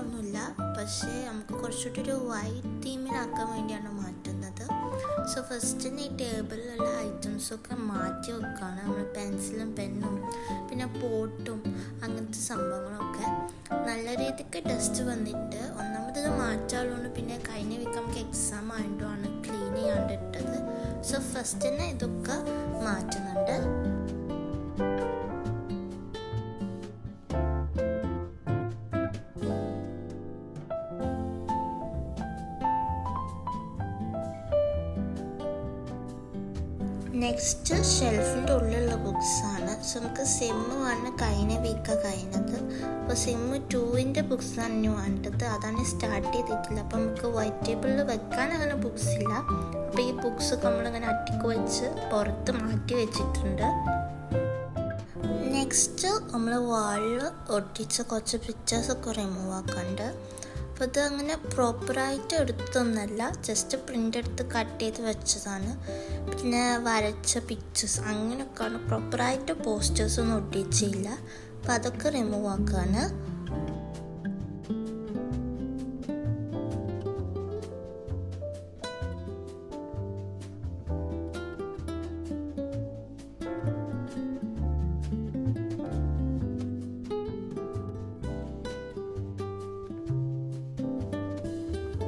മാറ്റമൊന്നുമില്ല, പക്ഷേ നമുക്ക് കുറച്ചുകൂടി ഒരു വൈറ്റ് തീമിലാക്കാൻ വേണ്ടിയാണ് മാറ്റുന്നത്. സോ ഫസ്റ്റ് തന്നെ ഈ ടേബിളിലുള്ള ഐറ്റംസൊക്കെ മാറ്റി വെക്കുകയാണ്. നമ്മൾ പെൻസിലും പെന്നും പിന്നെ പോട്ടും അങ്ങനത്തെ സംഭവങ്ങളൊക്കെ നല്ല രീതിക്ക് ഡസ്റ്റ് വന്നിട്ട് ഒന്നാമത് മാറ്റാനുള്ളതുകൊണ്ട് പിന്നെ കഴിഞ്ഞ വീക്ക് നമുക്ക് എക്സാം ആയതുകൊണ്ടാണ് ക്ലീൻ ചെയ്യാണ്ടിട്ടത്. സോ ഫസ്റ്റ് തന്നെ ഇതൊക്കെ മാറ്റുന്നുണ്ട്. നെക്സ്റ്റ് ഷെൽഫിൻ്റെ ഉള്ളിലുള്ള ബുക്സാണ്. സോ നമുക്ക് സെം 1 കഴിഞ്ഞ വീക്കാണ് കഴിഞ്ഞത്. അപ്പോൾ സെം 2 ബുക്സാണ് ഇനി വേണ്ടത്. അതാണ് സ്റ്റാർട്ട് ചെയ്തിട്ടില്ല. അപ്പോൾ നമുക്ക് വൈറ്റ് ടേബിളിൽ വെക്കാൻ അങ്ങനെ ബുക്സ് ഇല്ല. അപ്പോൾ ഈ ബുക്സൊക്കെ നമ്മളിങ്ങനെ അട്ടിക്ക് വെച്ച് പുറത്ത് മാറ്റി വെച്ചിട്ടുണ്ട്. നെക്സ്റ്റ് നമ്മൾ വാളിൽ ഒട്ടിച്ച കുറച്ച് പിക്ചേഴ്സൊക്കെ റിമൂവ് ആക്കാണ്ട്. അപ്പോൾ ഇത് അങ്ങനെ പ്രോപ്പറായിട്ട് എടുത്തൊന്നല്ല, ജസ്റ്റ് പ്രിൻ്റ് എടുത്ത് കട്ട് ചെയ്ത് വെച്ചതാണ്. പിന്നെ വരച്ച പിക്ചേഴ്സ് അങ്ങനെയൊക്കെയാണ്. പ്രോപ്പറായിട്ട് പോസ്റ്റേഴ്സൊന്നും ഒട്ടിച്ചില്ല. അപ്പോൾ അതൊക്കെ റിമൂവ് ആക്കാണ്.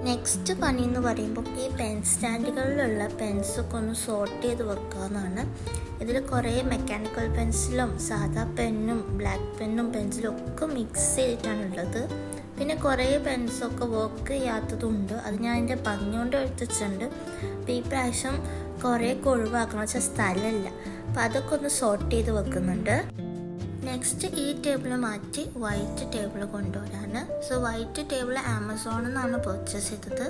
നെക്സ്റ്റ് പണി എന്ന് പറയുമ്പോൾ ഈ പെൻ സ്റ്റാൻഡുകളിലുള്ള പെൻസൊക്കെ ഒന്ന് സോർട്ട് ചെയ്ത് വെക്കാമെന്നാണ്. ഇതിൽ കുറേ മെക്കാനിക്കൽ പെൻസിലും സാധാ പെന്നും ബ്ലാക്ക് പെന്നും പെൻസിലും ഒക്കെ മിക്സ് ചെയ്തിട്ടാണുള്ളത്. പിന്നെ കുറേ പെൻസൊക്കെ വർക്ക് ചെയ്യാത്തതുണ്ട്. അത് ഞാൻ എൻ്റെ ഭംഗി കൊണ്ട് എടുത്തിട്ടുണ്ട്. അപ്പോൾ ഈ പ്രാവശ്യം കുറേയൊക്കെ ഒഴിവാക്കണം, വെച്ചാൽ സ്ഥലമില്ല. അപ്പോൾ അതൊക്കെ ഒന്ന് സോർട്ട് ചെയ്ത് വെക്കുന്നുണ്ട്. നെക്സ്റ്റ് ഈ ടേബിൾ മാറ്റി വൈറ്റ് ടേബിൾ കൊണ്ടുവരാണ്. സോ വൈറ്റ് ടേബിൾ ആമസോണിൽ നിന്നാണ് പർച്ചേസ് ചെയ്തത്.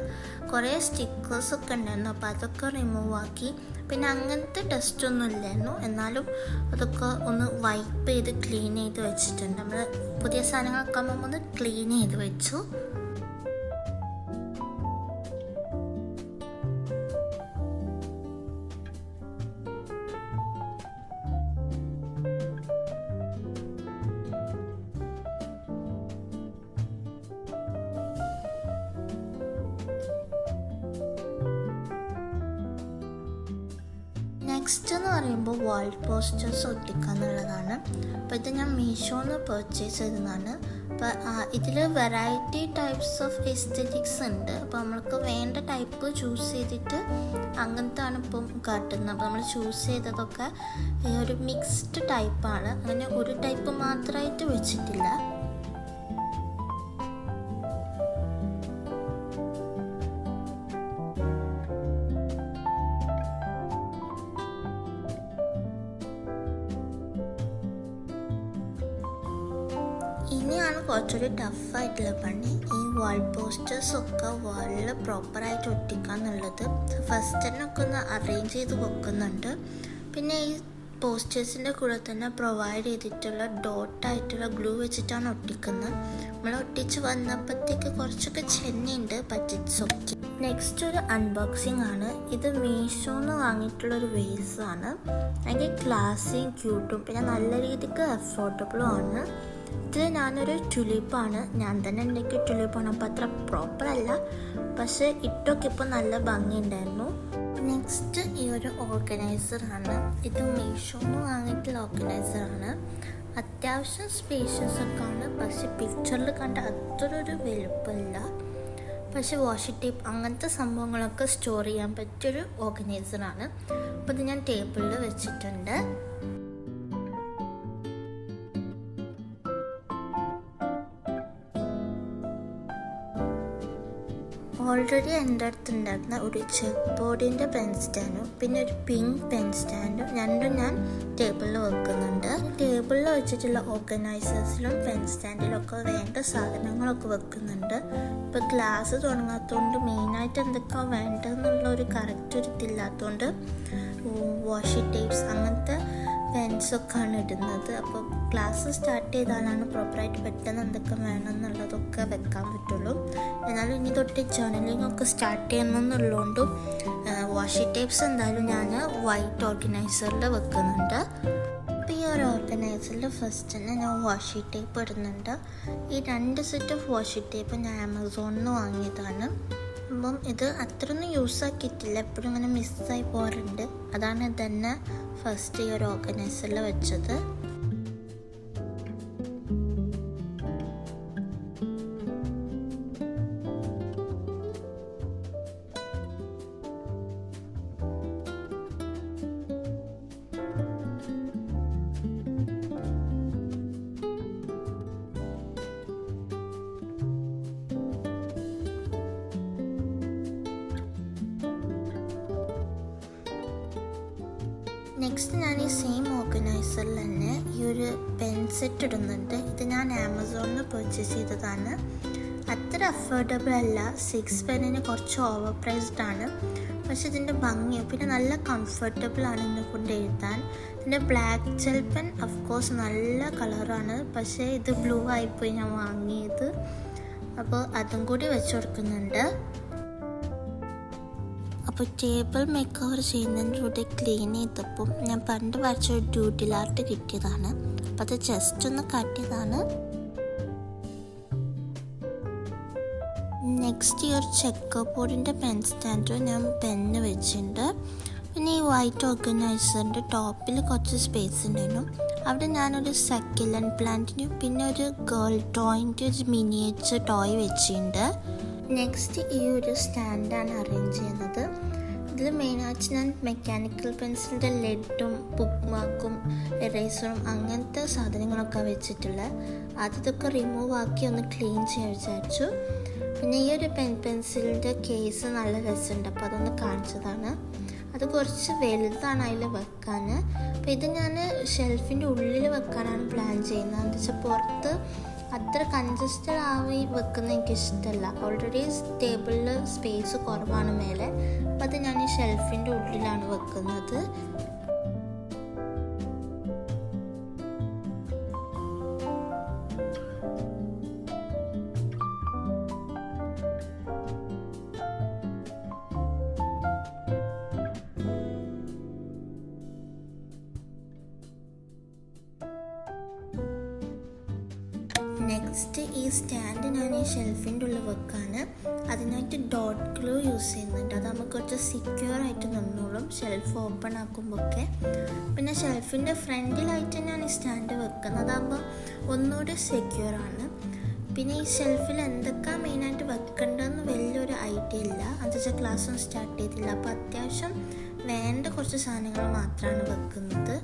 കുറേ സ്റ്റിക്കേഴ്സൊക്കെ ഉണ്ടായിരുന്നു. അപ്പോൾ അതൊക്കെ റിമൂവ് ആക്കി. പിന്നെ അങ്ങനത്തെ ടെസ്റ്റൊന്നും ഇല്ലായിരുന്നു, എന്നാലും അതൊക്കെ ഒന്ന് വൈപ്പ് ചെയ്ത് ക്ലീൻ ചെയ്ത് വെച്ചിട്ടുണ്ട്. നമ്മൾ പുതിയ സാധനങ്ങളൊക്കെ ആകുമ്പോൾ ഒന്ന് ക്ലീൻ ചെയ്ത് വെച്ചു. നെക്സ്റ്റ് എന്ന് പറയുമ്പോൾ വാൾ പോസ്റ്റേഴ്സ് ഒട്ടിക്കുക എന്നുള്ളതാണ്. അപ്പോൾ ഇത് ഞാൻ മീഷോന്ന് പർച്ചേസ് ചെയ്തതാണ്. അപ്പോൾ ഇതിൽ വെറൈറ്റി ടൈപ്സ് ഓഫ് എസ്തെറ്റിക്സ് ഉണ്ട്. അപ്പോൾ നമ്മൾക്ക് വേണ്ട ടൈപ്പ് ചൂസ് ചെയ്തിട്ട് അങ്ങനത്താണ് ഇപ്പം കാട്ടുന്നത്. അപ്പോൾ നമ്മൾ ചൂസ് ചെയ്തതൊക്കെ ഒരു മിക്സ്ഡ് ടൈപ്പാണ്. അങ്ങനെ ഒരു ടൈപ്പ് മാത്രമായിട്ട് വെച്ചിട്ടില്ല. ഇനിയാണ് കുറച്ചുകൂടി ടഫായിട്ടുള്ള പണി. ഈ വാൾ പോസ്റ്റേഴ്സൊക്കെ വാളിൽ പ്രോപ്പറായിട്ട് ഒട്ടിക്കുക എന്നുള്ളത്. ഫസ്റ്റ് തന്നെ ഒക്കെ ഒന്ന് അറേഞ്ച് ചെയ്ത് വെക്കുന്നുണ്ട്. പിന്നെ ഈ പോസ്റ്റേഴ്സിൻ്റെ കൂടെ തന്നെ പ്രൊവൈഡ് ചെയ്തിട്ടുള്ള ഡോട്ടായിട്ടുള്ള ഗ്ലൂ വെച്ചിട്ടാണ് ഒട്ടിക്കുന്നത്. നമ്മൾ ഒട്ടിച്ച് വന്നപ്പോഴത്തേക്ക് കുറച്ചൊക്കെ ചെന്നിയുണ്ട് പറ്റിച്ചൊക്കെ. നെക്സ്റ്റ് ഒരു അൺബോക്സിങ് ആണ്. ഇത് മീഷോന്ന് വാങ്ങിയിട്ടുള്ളൊരു വേസാണ്. ഭയങ്കര ക്ലാസ്സിയും ക്യൂട്ടും പിന്നെ നല്ല രീതിക്ക് അഫോർഡബിളും ആണ്. ഇതിൽ ഞാനൊരു ടുലിപ്പാണ്, ഞാൻ തന്നെ ഉണ്ടാക്കിയ ടുലിപ്പാണ്. അപ്പോൾ അത്ര പ്രോപ്പറല്ല, പക്ഷേ ഇട്ടൊക്കെ ഇപ്പോൾ നല്ല ഭംഗിയുണ്ടായിരുന്നു. നെക്സ്റ്റ് ഈ ഒരു ഓർഗനൈസറാണ്. ഇത് മീഷോന്ന് വാങ്ങിയിട്ടുള്ള ഓർഗനൈസറാണ്. അത്യാവശ്യം സ്പേഷ്യസ് ഒക്കെ ആണ്, പക്ഷെ പിക്ചറിൽ കണ്ട അത്രയൊരു വലുപ്പമില്ല. പക്ഷെ വാഷി ടേപ്പ് അങ്ങനത്തെ സംഭവങ്ങളൊക്കെ സ്റ്റോർ ചെയ്യാൻ പറ്റിയൊരു ഓർഗനൈസറാണ്. അപ്പോൾ ഇത് ഞാൻ ടേബിളിൽ വെച്ചിട്ടുണ്ട്. ഓൾറെഡി എൻ്റെ അടുത്തുണ്ടായിരുന്ന ഒരു ചെക്ക് ബോർഡിൻ്റെ പെൻ സ്റ്റാൻഡും പിന്നെ ഒരു പിങ്ക് പെൻ സ്റ്റാൻഡും രണ്ടും ഞാൻ ടേബിളിൽ വെക്കുന്നുണ്ട്. ടേബിളിൽ വെച്ചിട്ടുള്ള ഓർഗനൈസേഴ്സിലും പെൻ സ്റ്റാൻഡിലും ഒക്കെ വേണ്ട സാധനങ്ങളൊക്കെ വെക്കുന്നുണ്ട്. ഇപ്പോൾ ക്ലാസ് തുടങ്ങാത്തതുകൊണ്ട് മെയിനായിട്ട് എന്തൊക്കെയാണ് വേണ്ടതെന്നുള്ള ഒരു കറക്റ്റ് ഒരു ഇതില്ലാത്തതുകൊണ്ട് വാഷി ടേപ്സ് അങ്ങനത്തെ പെൻസൊക്കെയാണ് ഇടുന്നത്. അപ്പോൾ ക്ലാസ് സ്റ്റാർട്ട് ചെയ്താലാണ് പ്രോപ്പറായിട്ട് പെട്ടെന്ന് എന്തൊക്കെ വേണമെന്നുള്ളതൊക്കെ വെക്കാൻ പറ്റുള്ളൂ. എന്നാലും ഇനി തൊട്ട് ജേർണലിംഗ് ഒക്കെ സ്റ്റാർട്ട് ചെയ്യണമെന്നുള്ളതുകൊണ്ടും വാഷി ടേപ്സ് എന്തായാലും ഞാൻ വൈറ്റ് ഓർഗനൈസറിൽ വെക്കുന്നുണ്ട്. അപ്പോൾ ഈ ഒരു ഓർഗനൈസറിൽ ഫസ്റ്റ് തന്നെ ഞാൻ വാഷി ടേപ്പ് ഇടുന്നുണ്ട്. ഈ 2 സെറ്റ് ഓഫ് വാഷി ടേപ്പ് ഞാൻ ആമസോണിൽ നിന്ന് വാങ്ങിയതാണ്. അപ്പം ഇത് അത്രയൊന്നും യൂസാക്കിയിട്ടില്ല, എപ്പോഴും ഇങ്ങനെ മിസ്സായി പോകാറുണ്ട്. അതാണ് തന്നെ ഫസ്റ്റ് ഈ ഒരു ഓർഗനൈസറിൽ വെച്ചത്. നെക്സ്റ്റ് ഞാൻ ഈ സെയിം ഓർഗനൈസറിൽ തന്നെ ഈ ഒരു പെൻ സെറ്റ് ഇടുന്നുണ്ട്. ഇത് ഞാൻ ആമസോണിൽ നിന്ന് പർച്ചേസ് ചെയ്തതാണ്. അത്ര അഫോർഡബിൾ അല്ല, 6 പെന്നിന് കുറച്ച് ഓവർ പ്രൈസ്ഡ് ആണ്. പക്ഷെ ഇതിൻ്റെ ഭംഗിയും പിന്നെ നല്ല കംഫർട്ടബിൾ ആണ് എന്നെ കൊണ്ട് എഴുതാൻ. ഇതിൻ്റെ ബ്ലാക്ക് ജെൽ പെൻ അഫ്കോഴ്സ് നല്ല കളറാണ്, പക്ഷേ ഇത് ബ്ലൂ ആയിപ്പോയി ഞാൻ വാങ്ങിയത്. അപ്പോൾ അതും കൂടി വെച്ച് കൊടുക്കുന്നുണ്ട്. അപ്പോൾ ടേബിൾ മേക്ക് ഓവർ ചെയ്യുന്നതിൻ്റെ കൂടെ ക്ലീൻ ചെയ്തപ്പോൾ ഞാൻ പണ്ട് വരച്ച ഒരു ഡ്യൂഡിൽ ആർട്ട് കിട്ടിയതാണ്. അപ്പോൾ അത് ജസ്റ്റ് ഒന്ന് കട്ട് ചെയ്തതാണ്. നെക്സ്റ്റ് ഈ ഒരു ചെക്കർ ബോർഡിൻ്റെ പെൻ സ്റ്റാൻഡ് ഞാൻ പെന്ന് വെച്ചിട്ടുണ്ട്. പിന്നെ ഈ വൈറ്റ് ഓർഗനൈസറിൻ്റെ ടോപ്പിൽ കുറച്ച് സ്പേസ് ഉണ്ടായിരുന്നു. അവിടെ ഞാനൊരു സക്കലൻറ്റ് പ്ലാന്റിനും പിന്നെ ഒരു ഗേൾ ടോയിൻ്റെ ഒരു മിനിയേച്ചർ ടോയ് വെച്ചിട്ടുണ്ട്. നെക്സ്റ്റ് ഈ ഒരു സ്റ്റാൻഡാണ് അറേഞ്ച് ചെയ്യുന്നത്. ഇതിൽ മെയിനായിട്ട് ഞാൻ മെക്കാനിക്കൽ പെൻസിലിൻ്റെ ലെഡും ബുക്ക് മാർക്കും എറേസറും അങ്ങനത്തെ സാധനങ്ങളൊക്കെ വെച്ചിട്ടുള്ളത്. അതൊക്കെ റിമൂവ് ആക്കി ഒന്ന് ക്ലീൻ ചെയ്യാൻ വിചാരിച്ചു. പിന്നെ ഈ ഒരു പെൻസിലിൻ്റെ കേസ് നല്ല രസമുണ്ട്, അപ്പോൾ അതൊന്ന് കാണിച്ചതാണ്. അത് കുറച്ച് വലുതാണ് അതിൽ വെക്കാൻ. അപ്പോൾ ഇത് ഞാൻ ഷെൽഫിൻ്റെ ഉള്ളിൽ വെക്കാനാണ് പ്ലാൻ ചെയ്യുന്നത്. എന്താ വെച്ചാൽ പുറത്ത് അത്ര കൺജസ്റ്റഡ് ആയി വെക്കുന്നത് എനിക്കിഷ്ടമല്ല. ഓൾറെഡി ടേബിളിൽ സ്പേസ് കുറവാണ് മേലെ, അപ്പോൾ അത് ഞാൻ ഈ ഷെൽഫിൻ്റെ ഉള്ളിലാണ് വെക്കുന്നത്. നെക്സ്റ്റ് ഈ സ്റ്റാൻഡ് ഞാൻ ഈ ഷെൽഫിൻ്റെ ഉള്ളിൽ വെക്കാൻ അതിനായിട്ട് ഡോട്ട് ഗ്ലൂ യൂസ് ചെയ്യുന്നുണ്ട്. അത് നമുക്ക് കുറച്ച് സെക്യൂർ ആയിട്ട് നിന്നോളും ഷെൽഫ് ഓപ്പൺ ആക്കുമ്പോഴൊക്കെ. പിന്നെ ഷെൽഫിൻ്റെ ഫ്രണ്ടിലായിട്ട് ഞാൻ ഈ സ്റ്റാൻഡ് വെക്കുന്നത്, അതാകുമ്പോൾ ഒന്നുകൂടി സെക്യൂർ ആണ്. പിന്നെ ഈ ഷെൽഫിൽ എന്തൊക്കെ മെയിനായിട്ട് വെക്കേണ്ടതെന്ന് വലിയൊരു ഐഡിയ ഇല്ല. അഞ്ചാം ക്ലാസ്സും സ്റ്റാർട്ട് ചെയ്തില്ല, അപ്പോൾ അത്യാവശ്യം വേണ്ട കുറച്ച് സാധനങ്ങൾ മാത്രമാണ് വെക്കുന്നത്.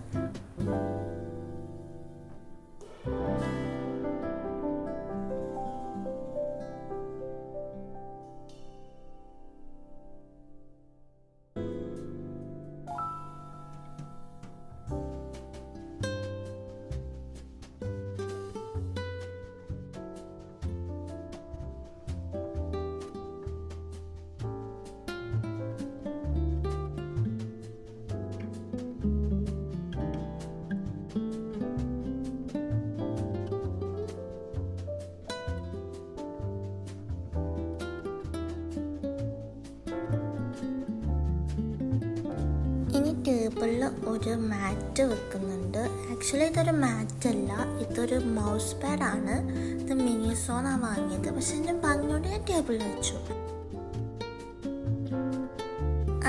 ടേബിളിൽ ഒരു മാറ്റ് വെക്കുന്നുണ്ട്. ആക്ച്വലി ഇതൊരു മാറ്റല്ല, ഇതൊരു മൗസ് പാഡാണ്. ഇത് മിനിസോണാണ് വാങ്ങിയത്, പക്ഷെ എൻ്റെ ഭംഗിയോടെ ഞാൻ ടേബിളിൽ വെച്ചു.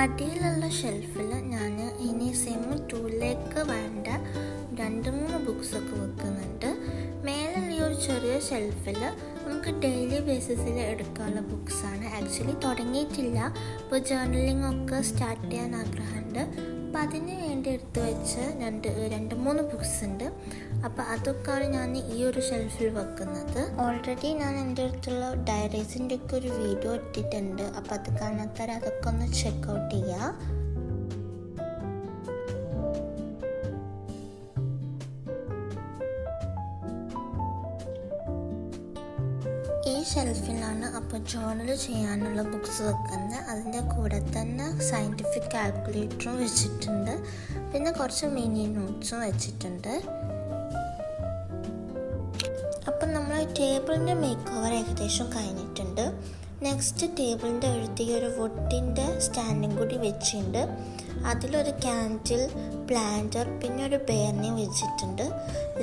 അടിയിലുള്ള ഷെൽഫിൽ ഞാൻ ഇനി സെം 2ലേക്ക് വേണ്ട 2-3 ബുക്സൊക്കെ വെക്കുന്നുണ്ട്. മേലുള്ള ഈ ഒരു ചെറിയ ഷെൽഫിൽ നമുക്ക് ഡെയിലി ബേസിസിൽ എടുക്കാനുള്ള ബുക്സാണ്. ആക്ച്വലി തുടങ്ങിയിട്ടില്ല, ഇപ്പോൾ ജേർണലിംഗ് ഒക്കെ സ്റ്റാർട്ട് ചെയ്യാൻ ആഗ്രഹമുണ്ട്. അപ്പോൾ അതിന് വേണ്ടി എടുത്ത് വെച്ച് 2-3 ബുക്സ് ഉണ്ട്. അപ്പോൾ അതൊക്കെയാണ് ഞാൻ ഈ ഒരു ഷെൽഫിൽ വെക്കുന്നത്. ഓൾറെഡി ഞാൻ എൻ്റെ അടുത്തുള്ള ഡയറീസിൻ്റെ ഒക്കെ ഒരു വീഡിയോ ഇട്ടിട്ടുണ്ട്, അപ്പോൾ അത് കാണാത്തവർ അതൊക്കെ ഒന്ന് ചെക്കൗട്ട് ചെയ്യുക. ഈ ഷെൽഫിലാണ് അപ്പോൾ ജേർണൽ ചെയ്യാനുള്ള ബുക്സ് വെക്കുന്നത്. അതിൻ്റെ കൂടെ തന്നെ സയൻറ്റിഫിക് കാൽക്കുലേറ്ററും വെച്ചിട്ടുണ്ട്. പിന്നെ കുറച്ച് മിനി നോട്ട്സും വെച്ചിട്ടുണ്ട്. അപ്പം നമ്മൾ ടേബിളിൻ്റെ മേക്ക് ഓവർ ഏകദേശം കഴിഞ്ഞിട്ടുണ്ട്. നെക്സ്റ്റ് ടേബിളിൻ്റെ അടുത്ത് ഈ ഒരു വുഡിൻ്റെ സ്റ്റാൻഡും കൂടി വെച്ചിട്ടുണ്ട്. അതിലൊരു ക്യാൻഡിൽ, പ്ലാന്റർ, പിന്നെ ഒരു ബെയറിനെ വെച്ചിട്ടുണ്ട്.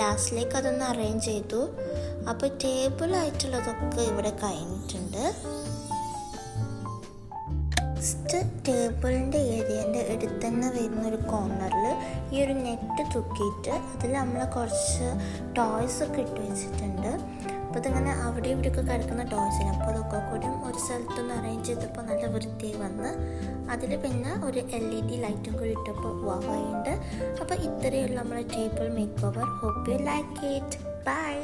ലാസ്റ്റിലേക്ക് അതൊന്ന് അറേഞ്ച് ചെയ്തു. അപ്പോൾ ടേബിളായിട്ടുള്ളതൊക്കെ ഇവിടെ കഴിഞ്ഞിട്ടുണ്ട്. നെക്സ്റ്റ് ടേബിളിൻ്റെ ഏരിയൻ്റെ അടുത്ത് തന്നെ വരുന്നൊരു കോർണറിൽ ഈ ഒരു നെറ്റ് തൂക്കിയിട്ട് അതിൽ നമ്മൾ കുറച്ച് ടോയ്സൊക്കെ ഇട്ട് വെച്ചിട്ടുണ്ട്. അപ്പോൾ ഇതിങ്ങനെ അവിടെ ഇവിടെയൊക്കെ കിടക്കുന്ന ടോയ്സിന്, അപ്പോൾ അതൊക്കെ കൂടി ഒരു സ്ഥലത്തൊന്ന് അറേഞ്ച് ചെയ്തപ്പോൾ നല്ല വൃത്തിയായി വന്ന് അതിൽ പിന്നെ ഒരു LED ലൈറ്റും കൂടി ഇട്ടപ്പോൾ വാവായുണ്ട്. അപ്പോൾ ഇത്രയുള്ള നമ്മുടെ table makeover. Hope you like it. By.